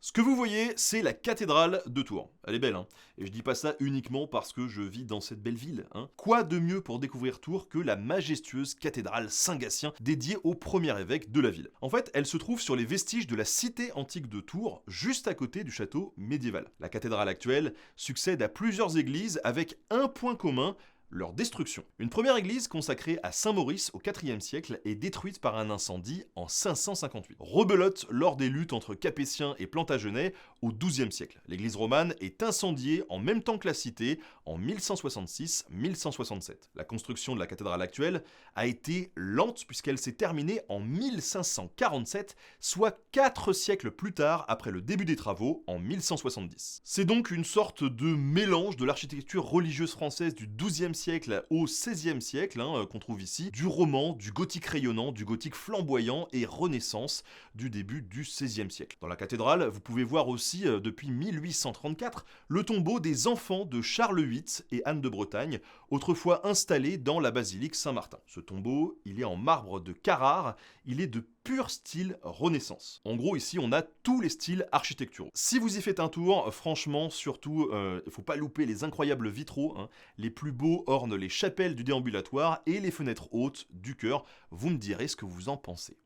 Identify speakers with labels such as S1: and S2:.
S1: Ce que vous voyez, c'est la cathédrale de Tours. Elle est belle, hein. Et je dis pas ça uniquement parce que je vis dans cette belle ville, hein. Quoi de mieux pour découvrir Tours que la majestueuse cathédrale Saint-Gatien dédiée au premier évêque de la ville. En fait, elle se trouve sur les vestiges de la cité antique de Tours, juste à côté du château médiéval. La cathédrale actuelle succède à plusieurs églises avec un point commun: leur destruction. Une première église consacrée à Saint-Maurice au IVe siècle est détruite par un incendie en 558. Rebelote lors des luttes entre Capétiens et Plantagenets au XIIe siècle. L'église romane est incendiée en même temps que la cité en 1166-1167. La construction de la cathédrale actuelle a été lente puisqu'elle s'est terminée en 1547, soit 4 siècles plus tard après le début des travaux en 1170. C'est donc une sorte de mélange de l'architecture religieuse française du XIIe siècle au XVIe siècle, qu'on trouve ici, du roman, du gothique rayonnant, du gothique flamboyant et renaissance du début du XVIe siècle. Dans la cathédrale, vous pouvez voir aussi, depuis 1834, le tombeau des enfants de Charles VIII et Anne de Bretagne, autrefois installés dans la basilique Saint-Martin. Ce tombeau, il est en marbre de Carrare, il est de pur style Renaissance. En gros, ici, on a tous les styles architecturaux. Si vous y faites un tour, franchement, surtout, il faut pas louper les incroyables vitraux, hein. Les plus beaux ornent les chapelles du déambulatoire et les fenêtres hautes du chœur. Vous me direz ce que vous en pensez.